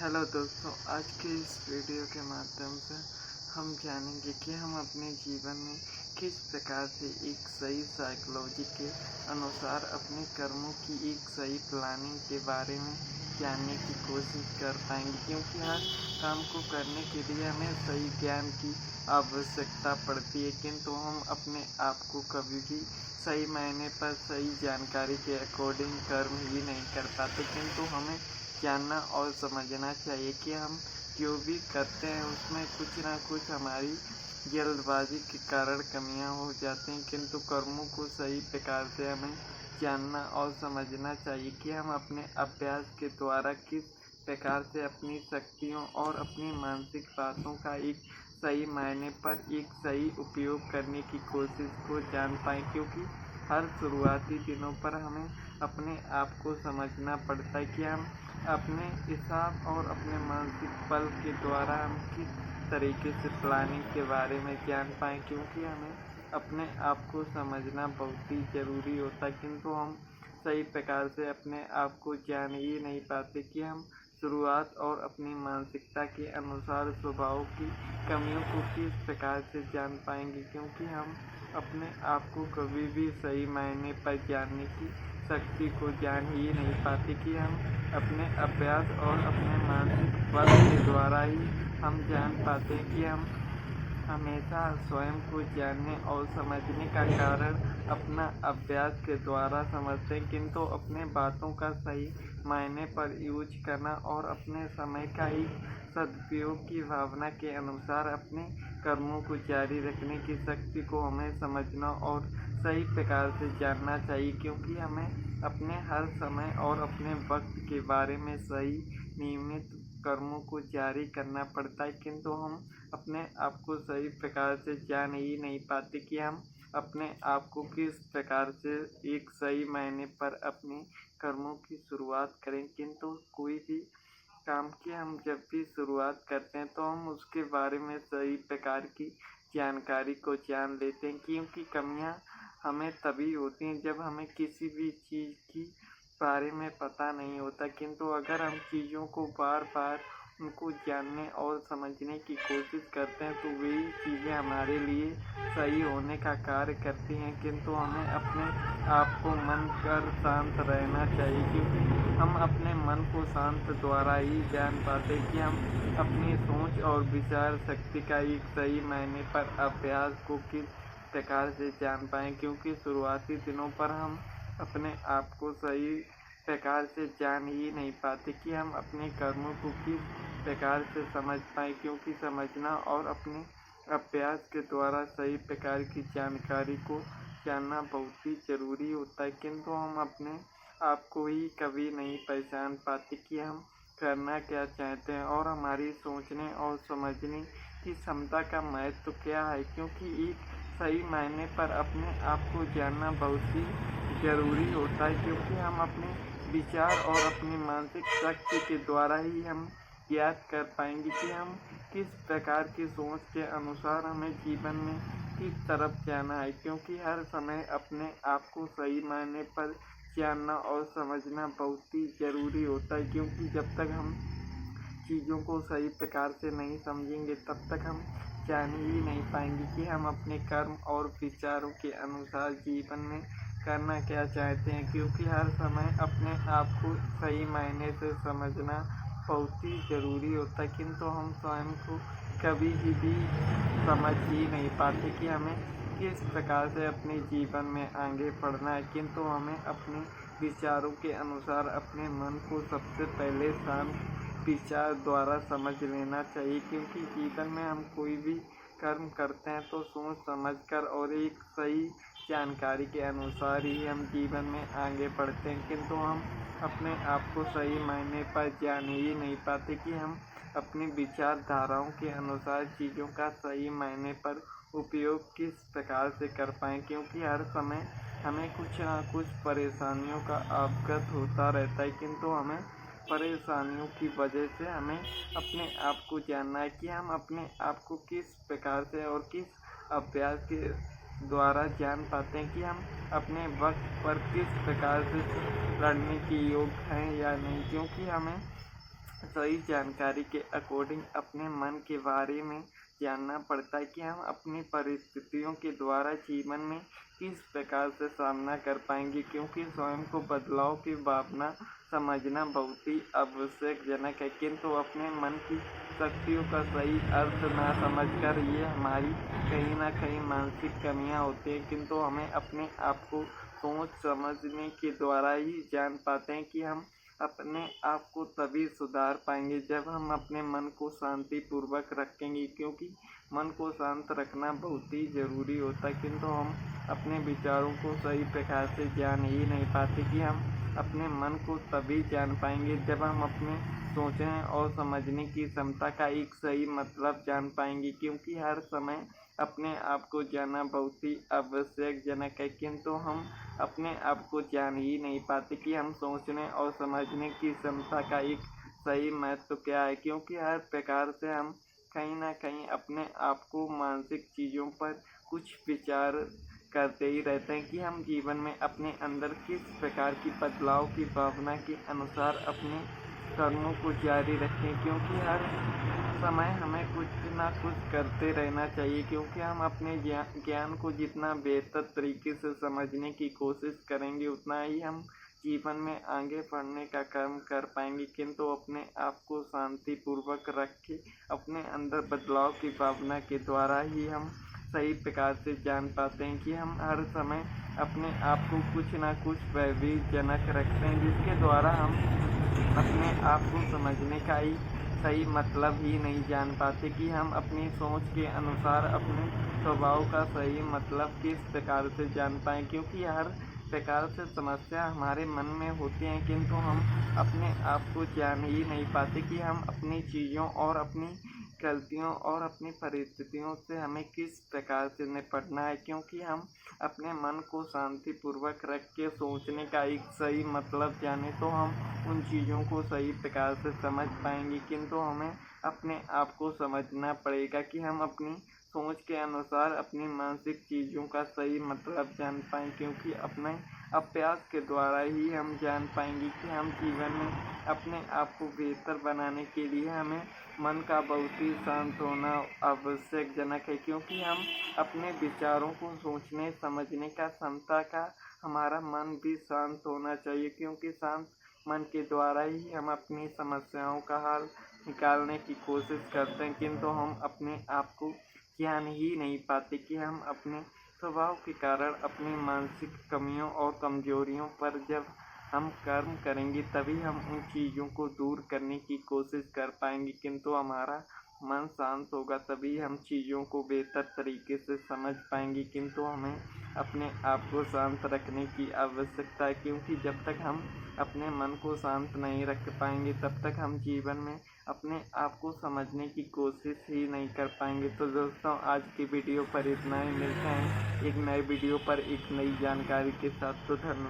Hello दोस्तों, आज के इस वीडियो के माध्यम से हम जानेंगे कि हम अपने जीवन में किस प्रकार से एक सही साइकोलॉजी के अनुसार अपने कर्मों की एक सही प्लानिंग के बारे में जानने की कोशिश कर पाएंगे, क्योंकि हर काम को करने के लिए हमें सही ज्ञान की आवश्यकता पड़ती है, किंतु हम अपने आप को कभी भी सही मायने पर सही जानकारी के अकॉर्डिंग कर्म ही नहीं कर पाते। किंतु हमें जानना और समझना चाहिए कि हम जो भी करते हैं उसमें कुछ ना कुछ हमारी जल्दबाजी के कारण कमियां हो जाती हैं, किंतु कर्मों को सही प्रकार से हमें जानना और समझना चाहिए कि हम अपने अभ्यास के द्वारा किस प्रकार से अपनी शक्तियों और अपनी मानसिक बातों का एक सही मायने पर एक सही उपयोग करने की कोशिश को जान पाएँ, क्योंकि हर शुरुआती दिनों पर हमें अपने आप को समझना पड़ता है कि हम अपने हिसाब और अपने मानसिक बल के द्वारा हम किस तरीके से प्लानिंग के बारे में जान पाएँ, क्योंकि हमें अपने आप को समझना बहुत ही ज़रूरी होता है। किंतु हम सही प्रकार से अपने आप को जान ही नहीं पाते कि हम शुरुआत और अपनी मानसिकता के अनुसार स्वभाव की कमियों को किस प्रकार से जान पाएंगे, क्योंकि हम अपने आप को कभी भी सही मायने पर जानने की शक्ति को जान ही नहीं पाते कि हम अपने अभ्यास और अपने मानसिक बल के द्वारा ही हम जान पाते हैं कि हम हमेशा स्वयं को जानने और समझने का कारण अपना अभ्यास के द्वारा समझते हैं, किंतु अपने बातों का सही मायने पर यूज करना और अपने समय का ही सदुपयोग की भावना के अनुसार अपने कर्मों को जारी रखने की शक्ति को हमें समझना और सही प्रकार से जानना चाहिए, क्योंकि हमें अपने हर समय और अपने वक्त के बारे में सही नियमित कर्मों को जारी करना पड़ता है, किंतु हम अपने आप को सही प्रकार से जान ही नहीं पाते कि हम अपने आप को किस प्रकार से एक सही मायने पर अपने कर्मों की शुरुआत करें। किंतु कोई भी काम की हम जब भी शुरुआत करते हैं तो हम उसके बारे में सही प्रकार की जानकारी को जान लेते हैं, क्योंकि कमियां हमें तभी होती हैं जब हमें किसी भी चीज़ की बारे में पता नहीं होता। किंतु अगर हम चीज़ों को बार बार उनको जानने और समझने की कोशिश करते हैं तो वही चीज़ें हमारे लिए सही होने का कार्य करती हैं। किंतु हमें अपने आप को मन कर शांत रहना चाहिए, क्योंकि हम अपने मन को शांत द्वारा ही जान पाते कि हम अपनी सोच और विचार शक्ति का एक सही मायने पर अभ्यास को किस प्रकार से जान पाएँ, क्योंकि शुरुआती दिनों पर हम अपने आप को सही प्रकार से जान ही नहीं पाते कि हम अपने कर्मों को किस प्रकार से समझ पाएँ, क्योंकि समझना और अपने अभ्यास के द्वारा सही प्रकार की जानकारी को जानना बहुत ही ज़रूरी होता है। किंतु हम अपने आप को ही कभी नहीं पहचान पाते कि हम करना क्या चाहते हैं और हमारी सोचने और समझने की क्षमता का महत्व क्या है, क्योंकि एक सही मायने पर अपने आप को जानना बहुत ही ज़रूरी होता है, क्योंकि हम अपने विचार और अपनी मानसिक शक्ति के द्वारा ही हम ज्ञात कर पाएंगे कि हम किस प्रकार की सोच के अनुसार हमें जीवन में किस तरफ जाना है, क्योंकि हर समय अपने आप को सही मायने पर जानना और समझना बहुत ही ज़रूरी होता है, क्योंकि जब तक हम चीज़ों को सही प्रकार से नहीं समझेंगे तब तक हम जान ही नहीं पाएंगे कि हम अपने कर्म और विचारों के अनुसार जीवन में करना क्या चाहते हैं, क्योंकि हर समय अपने आप को सही मायने से समझना बहुत ही ज़रूरी होता है। किंतु हम स्वयं को कभी भी समझ ही नहीं पाते कि हमें किस प्रकार से अपने जीवन में आगे बढ़ना है, किंतु हमें अपने विचारों के अनुसार अपने मन को सबसे पहले शांत विचार द्वारा समझ लेना चाहिए, क्योंकि जीवन में हम कोई भी कर्म करते हैं तो सोच समझकर और एक सही जानकारी के अनुसार ही हम जीवन में आगे बढ़ते हैं। किंतु हम अपने आप को सही मायने पर जान ही नहीं पाते कि हम अपनी विचारधाराओं के अनुसार चीज़ों का सही मायने पर उपयोग किस प्रकार से कर पाएँ, क्योंकि हर समय हमें कुछ ना कुछ परेशानियों का अवगत होता रहता है, किंतु हमें परेशानियों की वजह से हमें अपने आप को जानना है कि हम अपने आप को किस प्रकार से और किस अभ्यास के द्वारा जान पाते हैं कि हम अपने वक्त पर किस प्रकार से लड़ने के योग्य हैं या नहीं, क्योंकि हमें सही जानकारी के अकॉर्डिंग अपने मन के बारे में जानना पड़ता है कि हम अपनी परिस्थितियों के द्वारा जीवन में किस प्रकार से सामना कर पाएंगे, क्योंकि स्वयं को बदलाव की भावना समझना बहुत ही आवश्यकजनक है, किंतु अपने मन की शक्तियों का सही अर्थ ना समझकर ये हमारी कहीं ना कहीं मानसिक कमियां होती हैं। किंतु हमें अपने आप को सोच समझने के द्वारा ही जान पाते हैं कि हम अपने आप को तभी सुधार पाएंगे जब हम अपने मन को शांतिपूर्वक रखेंगे, क्योंकि मन को शांत रखना बहुत ही ज़रूरी होता है। किंतु हम अपने विचारों को सही प्रकार से जान ही नहीं पाते कि हम अपने मन को तभी जान पाएंगे जब हम अपने सोचने और समझने की क्षमता का एक सही मतलब जान पाएंगे, क्योंकि हर समय अपने आप को जानना बहुत ही आवश्यकजनक है, किंतु हम अपने आप को जान ही नहीं पाते कि हम सोचने और समझने की क्षमता का एक सही महत्व क्या है, क्योंकि हर प्रकार से हम कहीं ना कहीं अपने आप को मानसिक चीज़ों पर कुछ विचार करते ही रहते हैं कि हम जीवन में अपने अंदर किस प्रकार की बदलाव की भावना के अनुसार अपने कर्मों को जारी रखें, क्योंकि हर समय हमें कुछ ना कुछ करते रहना चाहिए, क्योंकि हम अपने ज्ञान को जितना बेहतर तरीके से समझने की कोशिश करेंगे उतना ही हम जीवन में आगे बढ़ने का काम कर पाएंगे। किंतु अपने आप को शांतिपूर्वक रख के अपने अंदर बदलाव की भावना के द्वारा ही हम सही प्रकार से जान पाते हैं कि हम हर समय अपने आप को कुछ ना कुछ भयभीतजनक रखते हैं, जिसके द्वारा हम अपने आप को समझने का ही सही मतलब ही नहीं जान पाते कि हम अपनी सोच के अनुसार अपने स्वभाव का सही मतलब किस प्रकार से जान पाएँ, क्योंकि हर प्रकार से समस्या हमारे मन में होती हैं, किंतु हम अपने आप को जान ही नहीं पाते कि हम अपनी चीज़ों और अपनी गलतियों और अपनी परिस्थितियों से हमें किस प्रकार से निपटना है, क्योंकि हम अपने मन को शांतिपूर्वक रख के सोचने का एक सही मतलब जाने तो हम उन चीज़ों को सही प्रकार से समझ पाएंगे। किंतु हमें अपने आप को समझना पड़ेगा कि हम अपनी सोच के अनुसार अपनी मानसिक चीज़ों का सही मतलब जान पाएँ, क्योंकि अपने अभ्यास के द्वारा ही हम जान पाएंगे कि हम जीवन में अपने आप को बेहतर बनाने के लिए हमें मन का बहुत ही शांत होना आवश्यकजनक है, क्योंकि हम अपने विचारों को सोचने समझने का क्षमता का हमारा मन भी शांत होना चाहिए, क्योंकि शांत मन के द्वारा ही हम अपनी समस्याओं का हल निकालने की कोशिश करते हैं। किंतु हम अपने आप को जान ही नहीं पाते कि हम अपने स्वभाव के कारण अपनी मानसिक कमियों और कमजोरियों पर जब हम कर्म करेंगे तभी हम उन चीज़ों को दूर करने की कोशिश कर पाएंगे, किंतु हमारा मन शांत होगा तभी हम चीज़ों को बेहतर तरीके से समझ पाएंगे। किंतु हमें अपने आप को शांत रखने की आवश्यकता है, क्योंकि जब तक हम अपने मन को शांत नहीं रख पाएंगे तब तक हम जीवन में अपने आप को समझने की कोशिश ही नहीं कर पाएंगे। तो दोस्तों, आज की वीडियो पर इतना ही। मिलते हैं एक नए वीडियो पर एक नई जानकारी के साथ। तो धन्यवाद।